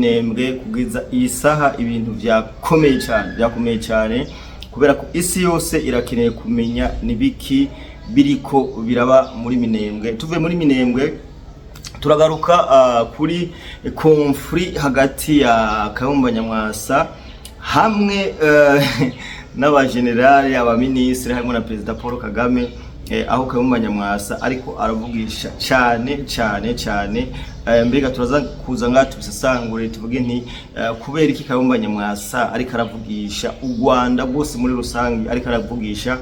Nembwe kugeza iyi saha ibintu byakomeye cyane kubera ko isi yose irakeneye kumenya nibiki biriko biraba muri Minembwe. Tuvuye muri Minembwe turagaruka kuri conflit hagati ya Kayumba Nyamwasa hamwe n'abagenerali abaministre hamwe na Perezida Paul Kagame, aho Kayumba Nyamwasa ariko aravugisha cyane mbega turaza kuza ngaho tubisesangure tuvuge nti kubera iki Kayumba Nyamwasa ariko aravugisha u Rwanda bwose muri rusange, ariko aravugisha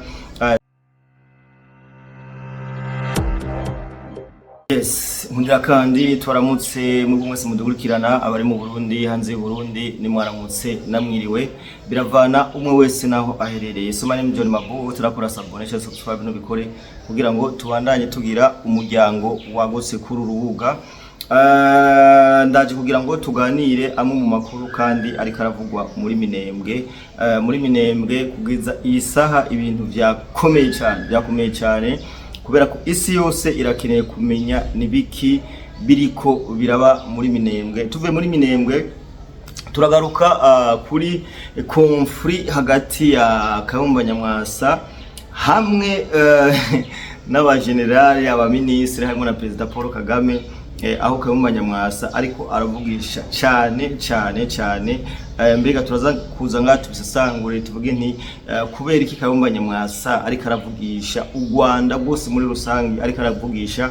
nkundira kandi twaramutse mu bumwese mudukurikirana abari mu Burundi hanze y'u Burundi ni mwaramutse namwiriwe biravana umwe wese naho aherereye. Somane mu John Mabu turakora sabone cyangwa subscribe no bikore kugira ngo tubandanye tugira umuryango wagose kuri urubuga. Ndaje kugira ngo tuganire amwe mu makuru kandi ariko aravugwa muri Minembwe kugeza iyi saha ibintu byakomeye cyane kubera ko isi yose irakeneye kumenya nibiki biriko biraba muri Minembwe. Tuvuye muri Minembwe turagaruka kuri conflit hagati ya Kayumba Nyamwasa hamwe n'abagenerali abaministre hamwe na Perezida Paul Kagame, aho Kayumba Nyamwasa ariko aravugisha cyane mbega turaza kuza ngaho tubisesangure tuvuge nti kubera iki Kayumba Nyamwasa ariko aravugisha u Rwanda bwose muri rusange, ariko aravugisha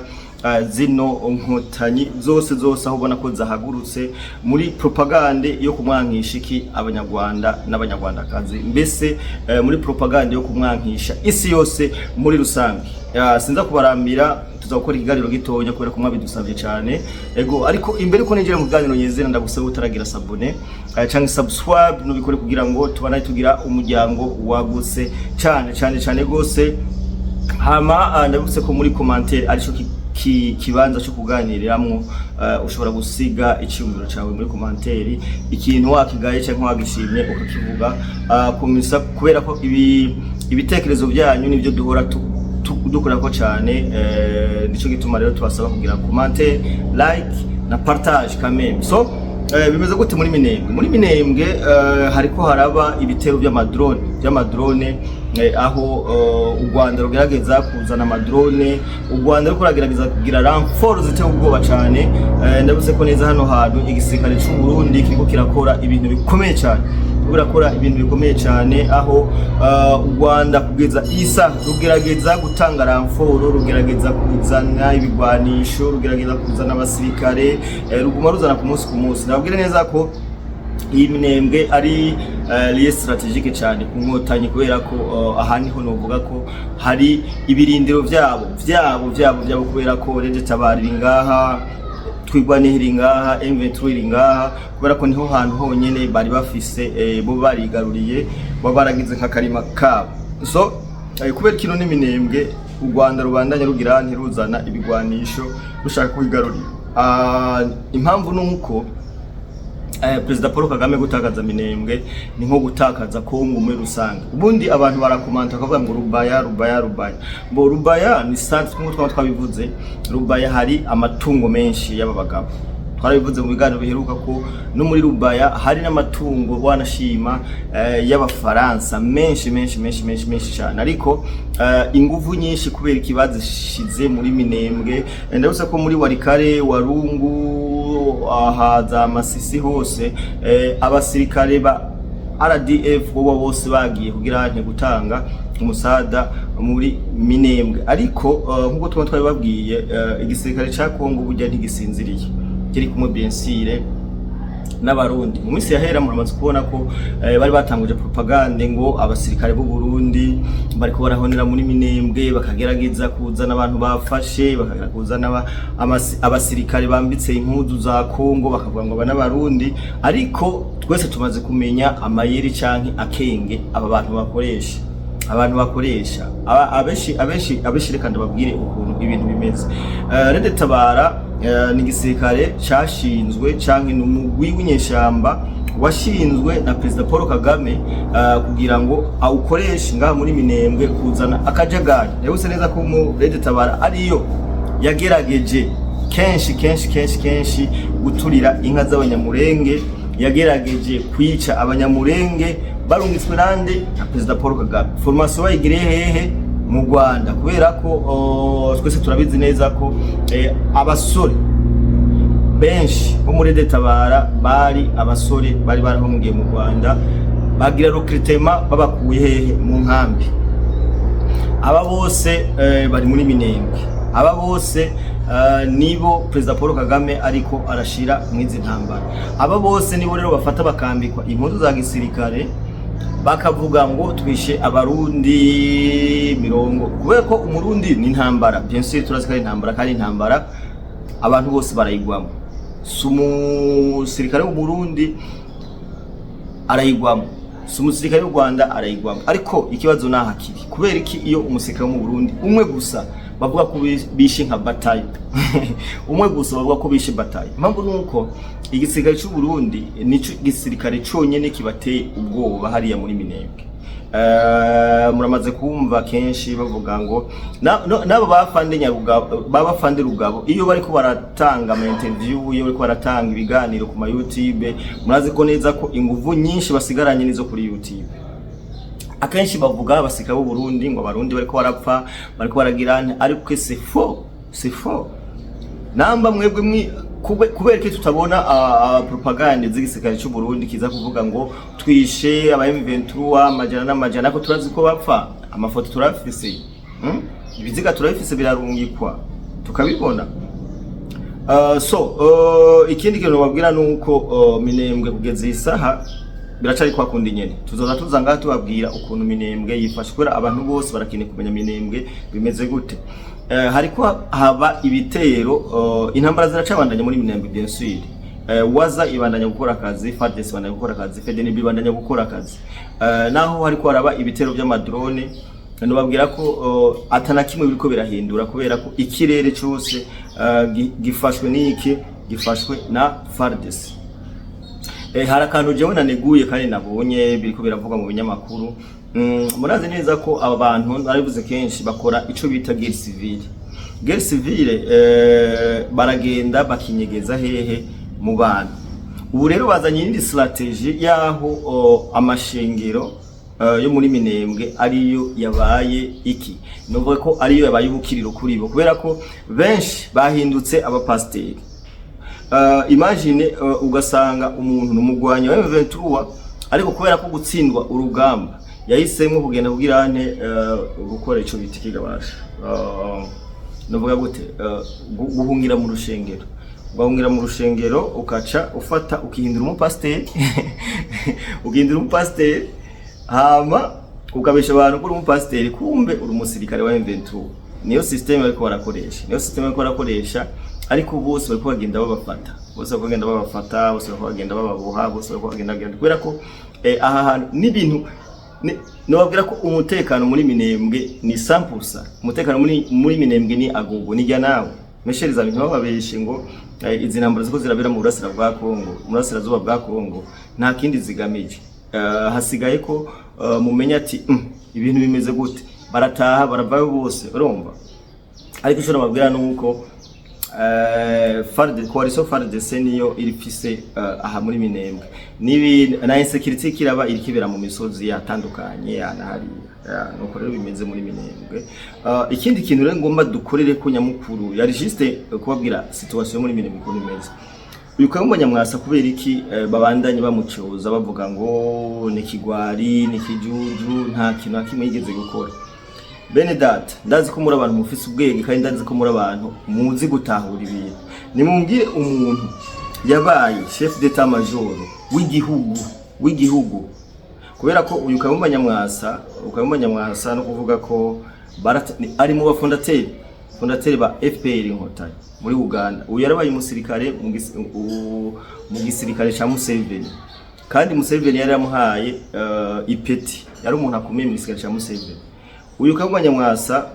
zino nkotanyi zose aho ubona ko zahagurutse muri propagande yo kumwankisha iki abanyarwanda n'abanyarwandakazi, mbese muri propagande yo kumwankisha isi yose muri rusange. Sinza kubarambira tuzakora ikiganiro gitonya kubera ko mwabidusavye cyane ariko imbere ko ninjira mu kiganiro nyezera ndagusaba utaragira sabone cyangwa subscribe no bikore kugira ngo tubanaye tugira umuryango wagutse cyane gose. Hama ndabutse ko muri commentaire arico kibanza cyo kuganiriramwo, ushobora gusiga icyumviro cyawe muri commentaire, ikintu wakigaye cyangwa wagishimye ukakivuga komisa, kubera ko ibitekerezo byanyu nibyo duhora dukora ko cyane. Nico gituma rero tubasaba kugira commentaire, like na partage kameme. So bimeze gute muri Minembwe? Hariko haraba ibitero by'amadrone aho u Rwanda rugerageza kuzana amadrone, u Rwanda ruko ragerageza kugira renfort ziteye ubwoba cyane. Ndabuze ko neza hano hantu igisirikare cy'u Burundi kiriko kirakora ibintu bikomeye cyane, aho u Rwanda kugeza isa rugerageza gutanga renfort, rugerageza kuzana ibigwanisho, rugerageza kuzana abasirikare, ruguma ruzana ku munsi. Nabwire neza ko iyi Minembwe ari liye strategique cyane ku nkotanyi, kubera ko aha niho novuga ko hari ibirindiro byabo kubera ko Rede Tabarira ngaha, twigwanihira ngaha, M23 ngaha, kubera ko niho hantu honyene bari bafise bo barigaruriye baragize nka karima kabo. So kubera kino ni Minembwe u Rwanda rubandanya rugira ntiruzana ibigwanisho rushaka kwigarurira. Impamvu nuko Perezida Paul Kagame gutakaza Minembwe ni nko gutakaza Kongo muri rusange. Ubundi abantu barakomanta akavuga ngo Rubaya. Bo Rubaya ni santi nk'uko twabivuze, Rubaya hari amatungo menshi y'ababagabo. Twarabivuze mu biganiro biheruka ko no muri Rubaya hari n'amatungo wanashima y'abafaransa menshi cyane, ariko ingufu nyinshi kubera ikibazo shize muri Minembwe. Ndabuze ko muri Warikare, Warungu, ahaza Masisi hose abasirikare ba RDF bose bagiye kugira gutanga umusada muri Minembwe. Ariko nkuko twabibabwiye igisirikare cya Kongo burya ntigisinziriye, kiri kumwe bensire n'abarundi. Mu minsi yahera muramaze kubona ko bari batanguje propagande ngo abasirikare b'u Burundi bariko barahonera muri Minembwe, bakagerageza kuzana abantu bafashe, bakagerageza kuzana abasirikare bambitse impuzu za Kongo, bakavuga ngo n'abarundi. Ariko twese tumaze kumenya amayeri canke akenge aba bantu bakoresha abenshi reka ndababwire ukuntu ibintu bimeze. Rede Tabara ni igisirikare cyashinzwe canke n'umugwi w'inyeshamba washinzwe na Perezida Paul Kagame kugira ngo awukoreshe ngaha muri Minembwe kuzana akajagari. Yabuse neza ko mu Rede Tabara ariyo yagerageje kenshi guturira inka z'abanyamurenge, yagerageje kwica abanyamurenge barungitswe nande na Perezida Paul Kagame. Formation bayigiriye hehe? Mu Rwanda, kubera ko twese turabizi neza ko abasore benshi bo muri Tabara bari abasore bari barahungiye mu Rwanda, bagira recrutement babakuye hehe? Mu nkambi. Aba bose bari muri Minembwe, aba bose nibo Perezida Paul Kagame ariko arashira mwizi ntambara. Aba bose nibo rero bafata bakambikwa impuzu za gisirikare, bakavuga ngo twishe abarundi mirongo, kubera ko umurundi ni intambara. Bien sûr turazi ko ari intambara, kandi intambara abantu bose barayigwamo. Umusirikare w'umurundi arayigwamo, umusirikare w'u Rwanda arayigwamo. Ariko ikibazo naha kiri, kubera iki iyo umusirikare wo mu Burundi umwe gusa bavuga ko bishe nka bataille umwe gusa bavuga ko bishe bataille? Impamvu nuko igisirikare cy'u Burundi nico gisirikare cyonyene kibateye ubwoba hariya muri Minembwe. Muramaze kumva kenshi bavuga ngo nabo bafande Nyarugabo, babafande Rugabo, iyo bariko baratanga ama interview, iyo bariko baratanga ibiganiro ku ma YouTube, murazi ko neza ko inguvu nyinshi basigaranye nizo kuri YouTube. Akenshi bavuga abasirikare b'u Burundi ngo abarundi bariko barapfa, bariko baragirana, ariko c'est faux. Namba mwebwe kubera ko tutabona propaganda z'igisirikare cy'u Burundi kiza kuvuga ngo twishe aba M23 amajana n'amajana, ko turazi ko bapfa, amafoto turafise, ibiziga turafise birarungikwa tukabibona. Ikindi kintu babwira nuko Minembwe kugeza isaha biracari kwa kundi nyene. Tuzoza tuzanga tubabwira ukuntu Minembwe yifashe, kubera abantu bose barakeneye kumenya Minembwe bimeze gute. Hariko haba ibitero, intambara ziracabandanya muri Minembwe bien sûr. Waza ibandanya gukora akazi, FARDC ibandanya gukora akazi, FDNB ibandanya gukora akazi. Naho hariko haraba ibitero by'amadrone, nubabwira ko atana kimwe biriko birahindura, kubera ko ikirere cyose gifashwe n'iki, gifashwe na FARDC. Hari akantu jewe naneguye kandi nabonye biriko biravuga mu binyamakuru. Murazi neza ko aba bantu barivuze kenshi bakora ico bita guerre civile. Guerre civile baragenda bakinyegeza hehe mu bantu. Ubu rero bazanye indi strategie yaho amashengero yo muri Minembwe ariyo yabaye iki, novuga ko ariyo yabaye ubukiriro kuri bo, kubera ko benshi bahindutse abapasteri. Imagine ugasanga umuntu numugwanya wa M23, ariko kubera ko gutsindwa urugamba yahisemo kugenda kugira gukora ico bitikigabasha, novuga gute, guhungira mu rushengero. Bahungira mu rushengero ukaca ufata ukihindura umupasteri ukihindura umupasteri, hama ukabesha abantu kuri umupasteri, kumbe uri umusirikare wa M23. Niyo system ariko barakoresha, ariko bose bariko bagenda babafata, bose bagenda bababoha, bose bagenda kubera ko aha hantu n'ibintu nobabwira ko umutekano muri Minembwe ni 100%. Umutekano muri Minembwe ni agogo nijya nawe mesheriza bintu bababeshe ngo izi ntambara ziko zirabera mu burasira bwa Kongo, mu burasirazuba bwa Kongo, nta kindi zigamije. Hasigaye ko mumenya ati ibintu bimeze gute, barataha baravayo bose urumva. Ariko cyo nababwira nuko coalition FARDC niyo irifise aha muri Minembwe, nibi na insecurity kiraba irikibera mu misozi yatandukanye yanahari, nuko rero bimeze muri Minembwe. Ikindi kintu rero ngomba dukorere ko nyamukuru yari juste kubabwira situation muri Minembwe ko nimeze. Uyu Kayumba Nyamwasa kubera iki babandanye bamucoza bavuga ngo ni kigwari, ni kijuju, nta kintu kimwe yigeze gukora. Bene data, ndazi ko muri abantu mufise ubwenge, kandi ndazi ko muri abantu muzi gutahura ibintu. Nimumbwire umuntu yabaye chef d'état major w'igihugu, kubera ko uyu Kayumba Nyamwasa no kuvuga ko ari mu bafondateri ba FPR Inkotanyi muri Uganda. Uyu yarabaye umusirikare mu gisirikare ca Museveni, kandi Museveni yari yamuhaye ipeti, yari umuntu akomeye mu gisirikare ca Museveni. Uyu Kayumba Nyamwasa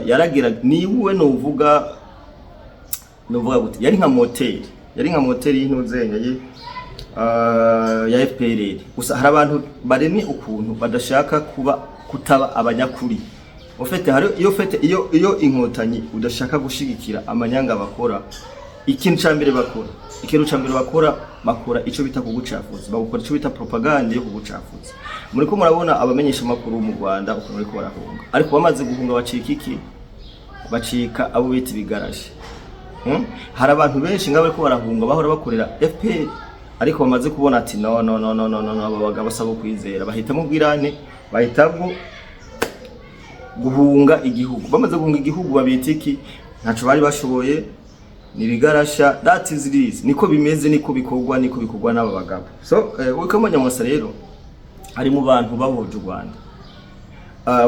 yaragira niwe novuga gute, yari nka moteri y'intuzenya ya FPR. Gusa hari abantu baremye ukuntu badashaka kutaba abanyakuri, ufite hari iyo inkotanyi udashaka gushigikira amanyanga bakora, ikintu cyambere bakora ico bita kugucafuza, bagukora ico bita propaganda yo kugucafuza. Muriko murabona abamenyesha makuru mu Rwanda uko bariko barahunga, ariko bamaze guhunga bacika iki? Bacika abo bita bigaraje. Hari abantu benshi ngabo bariko barahunga bahora bakorera FPR, ariko bamaze kubona ati no aba bagabo sabo kwizera, bahitamo bwirane, bahitamo guhunga igihugu. Bamaze guhunga igihugu babita iki? Ntaco bari bashoboye, nibigarasha. That is this, niko bimeze, niko bikorwa n'aba bagabo. So Wikamanya Mwasa rero ari mu bantu bahoje u Rwanda.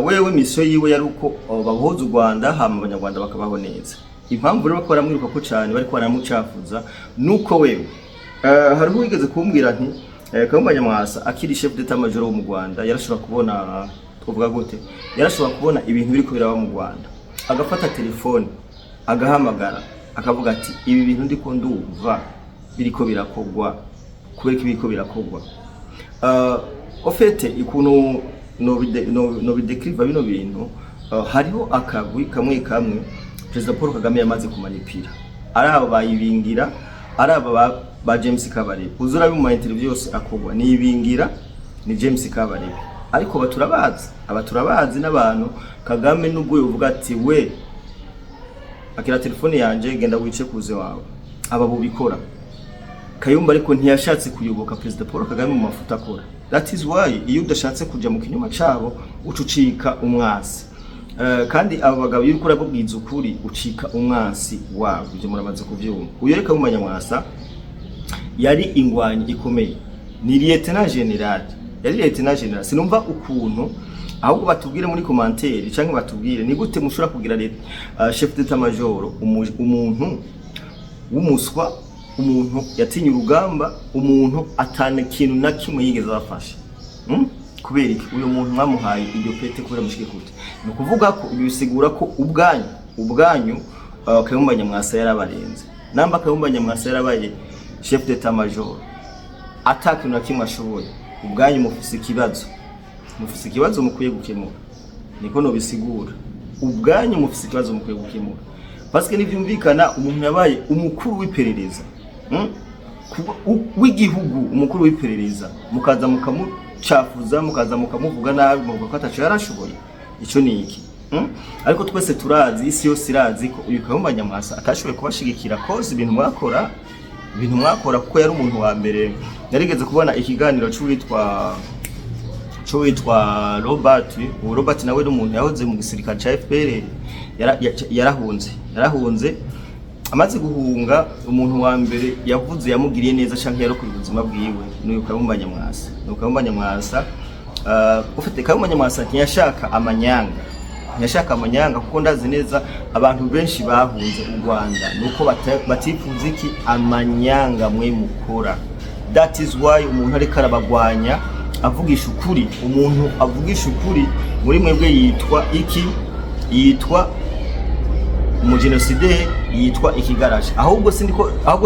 Wewe mission yiwe yari uko bahoze u Rwanda, hama abanyarwanda bakabaho neza. Impamvu rero bakora mwiruka ko cyane bariko baramucafuza nuko wewe hari wigeze kumbwira nti Kayumba Mwasa akiri chef d'état major wo mu Rwanda yarashobora kubona, twovuga gute, yarashobora kubona ibintu biriko biraba mu Rwanda, agafata telefone agahamagara akavuga ati ibi bintu ndiko ndumva biriko birakogwa, kubera ko biriko birakogwa. Ofete ikuntu no bidekriva bino bintu, hariho akagwi kamwe President Paul Kagame yamaze kumanipira, araba bayibingira, araba ba James Kabarebe. Uzura mu interview yose akogwa ni ibingira ni James Kabarebe, ariko abaturabazi n'abantu Kagame nubwo yovuga ati we akira telefone yanje genda wice kuze wawe, aba bubikora. Kayumba ariko ntiyashatse kuyoboka President Paul Kagame mu mafuta akora. That is why iyo udashatse kuja mu kinyuma cabo ucucika umwasi. Kandi abo bagabo yuko urabubwiza ukuri ucika umwasi wabo, byo muramaze kuvyumva. Uyo reka Kayumba Mwasa yari ingwanyi ikomeye, ni lieutenant general, yari lieutenant general. Sinumva ukuntu ahubwo batubwire muri commentaire canke batubwire ni gute mushobora kugira chef d'état major umuntu w'umuswa, umuntu yatinye urugamba, umuntu atane kintu na kimwe yigeze bafasha. Kubera iki uyo muntu mwamuhaye iryo pete kubera mushike kute? No kuvuga ko bisigura ko ubwanyu Kayumba Mwasa yarabarenze. Namba Kayumba Mwasa yarabaye chef d'état major, attaque na kimwe ashoboye, ubwanyu mufise ikibazo mukwiye gukemura. Niko no bisigura, ubwanyu mufise ikibazo mukwiye gukemura. Parce que nivyumvikana umuntu yabaye umukuru w'iperereza w'igihugu, umukuru w'iperereza, mukaza mukamucafuza, mukaza mukamuvuga nabi, muvuga ko ataco yarashoboye. Ico ni iki? Ariko twese turazi, isi yose irazi ko uyu Kayumba Mwasa atashoboye kubashigikira cause ibintu mwakora kuko yari umuntu wa mbere. Narigeze kubona ikiganiro witwa Robert nawe n'umuntu yahoze mu gisirikare ca FPR, yarahunze. Amaze guhunga, umuntu wa mbere yavuze yamugiriye neza canke yaro ku buzima bwiwe n'uyu Kayumba Mwasa. Ufite Kayumba Mwasa ntiyashaka amanyanga, kuko ndazi neza abantu benshi bahunze u Rwanda nuko batifuza iki? Amanyanga mwe mukora. That is why umuntu ariko arabagwanya avugisha ukuri. Umuntu avugisha ukuri muri mwebwe yitwa iki? Yitwa umugenocideri, yitwa ikigaraje. Ahubwo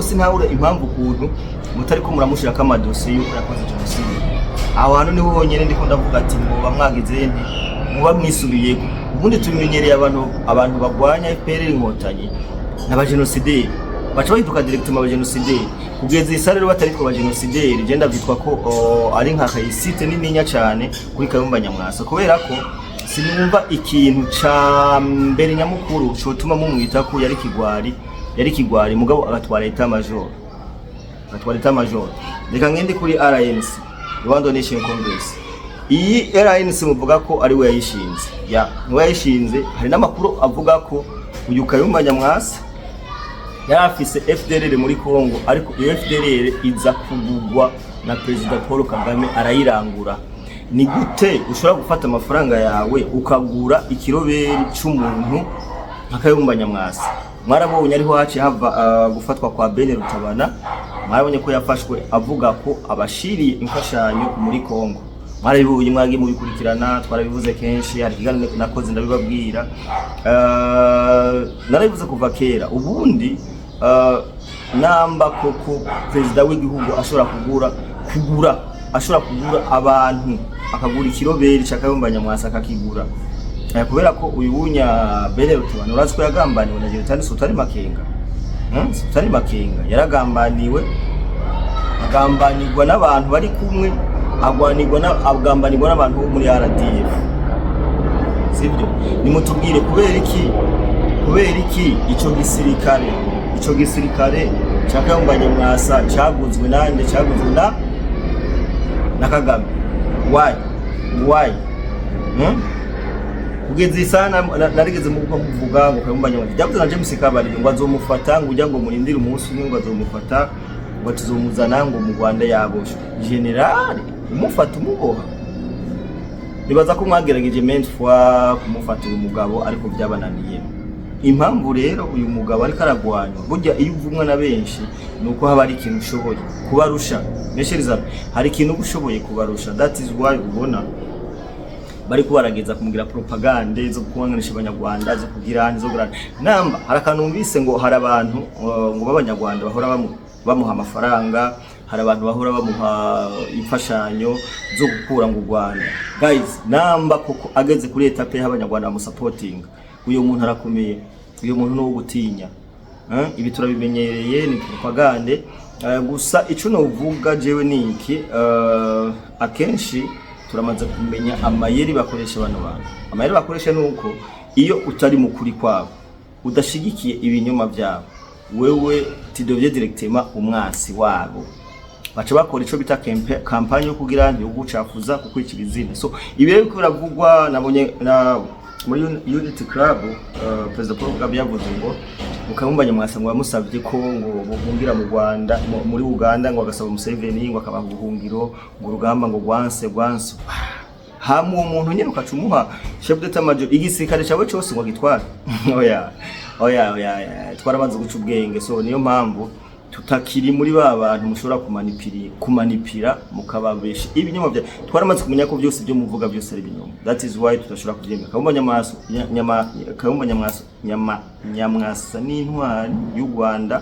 sinahura impamvu kuntu mutariko muramushira kama dossier yuko yakoze genocide. Aho hantu niho honyene ndiko ndavuga ati muba mwagize nti, muba mwisubiyeko. Ubundi tumenyereye abantu bagwanya FPR inkotanyi n'abagenocideri, baca bahinduka directement abagenocideri. Kugeza isare rero bataritwa abagenocideri, genda byitwa ko ari nka kayisite nininya cyane kuri Kayumba Mwasa, kubera ko sinumva ikintu ca mbere nyamukuru cotuma mumwita ko yari kigwari mugabo agatwara état major. Reka ngende kuri RNC, Rwanda Nation Congress. Iyi RNC muvuga ko ari we yayishinze, niwe yayishinze. Hari n'amakuru avuga ko uyu Kayumba Mwasa yarafise FDLR muri Kongo, ariko iyo FDLR iza kugugwa na President Paul Kagame arayirangura. Ni gute ushobora gufata amafaranga yawe ukagura ikiroberi cy'umuntu nka Kayumba Mwasa? Mwarabonye ariho haci hava gufatwa kwa Bene Rutabana, mwarabonye ko yafashwe avuga ko abashiriye imfashanyo muri Kongo. Mwarabibonye, mwagi mu bikurikirana, twarabivuze kenshi. Hari kiganiro nakoze ndabibabwira, narabivuze kuva kera. Ubundi namba koko president w'igihugu ashobora kugura abantu, akagura ikiroberi cya Kayumba Mwasa akakigura, kubera ko uyu wunya Bele Rutubana urazi ko yagambaniwe na General Sultani Makenga. Sultani Makenga yaragambaniwe, agambanirwa n'abantu bari kumwe, agambanirwa n'abantu bo muri RDF. Sibyo? Nimutubwire kubera iki ico gisirikare cyakayumba Nyamwasa cyaguzwe nande, cyaguzwe na Kagame. Why? Kugeza isana narigeze mu kuvuga ngo Kayumba Nyamwasa byavuze na James Kabarebe ngo azomufata, ngo ujya ngo murindire umunsi umwe ngo azomufata, ngo tuzomuzana ngo mu Rwanda yaboshwe. General umufata umuboha. Nibaza ko mwagerageje ment fois kumufata uyu mugabo ariko byabananiye. Impamvu rero uyu mugabo ariko aragwanywa, burya iyo uvumwa na benshi nuko haba ari ikintu ushoboye kubarusha. Mesheriza hari ikintu ushoboye kubarusha. That is why ubona bari kubarageza kumugira propaganda zo kubanganisha abanyarwanda, zo kugira zo gurana namba. Harakanumvise ngo hari abantu ngo b'abanyarwanda bahora bamuha amafaranga, hari abantu bahora bamuha imfashanyo zo gukura mu Rwanda. Guys, namba koko ageze kuri etape y'abanyarwanda bamusupporting, uyo muntu arakomeye, uyo muntu no gutinya. Ibi turabimenyereye, ni propaganda. Gusa ico no uvuga jewe niki, akenshi turamaze kumenya amayeri bakoresha abantu. Amayeri bakoresha nuko iyo utari mukuri kwabo, udashigikiye ibinyoma byabo, wewe tidovye directement umwasi wabo. Baca bakora ico bita campagne yo kugira ndi ugucafuza kukwicira izina. So ibi rero biravugwa, nabonye muri Unity Club President Paul Kagame yavuze ngo Kayumba Nyamwasa ngo yamusabye ko ngo buhungira mu Rwanda, muri Uganda, ngo agasaba Museveni ngo akabaha ubuhungiro, ngo urugamba ngo gwanse hamu umuntu nyene ukacumuha chef d'état major igisirikare cyawe cyose ngo gitwara. Oya twarabanze guca ubwenge. So niyo mpamvu tutakiri muri bantu mushobora kumanipira mukababesha ibinyoma bya. Twaramaze kumenya ko byose byo muvuga byose ari ibinyoma. That is why tutashobora kubyemera. Kayumba Nyamwasa ni intwari y'u Rwanda.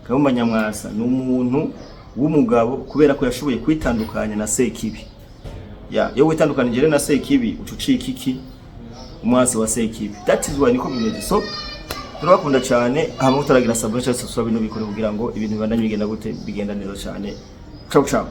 Kayumba Nyamwasa ni umuntu w'umugabo kubera ko yashoboye kwitandukanya na Sekibi. Yo witandukanije na Sekibi ucucika iki umwasi wa Sekibi. That is why niko bimeze. So turabakunda cyane, hamwe turagira sabone cyose, subscribe no bikore kugira ngo ibintu bibandanye bigenda neza cyane. Ciao.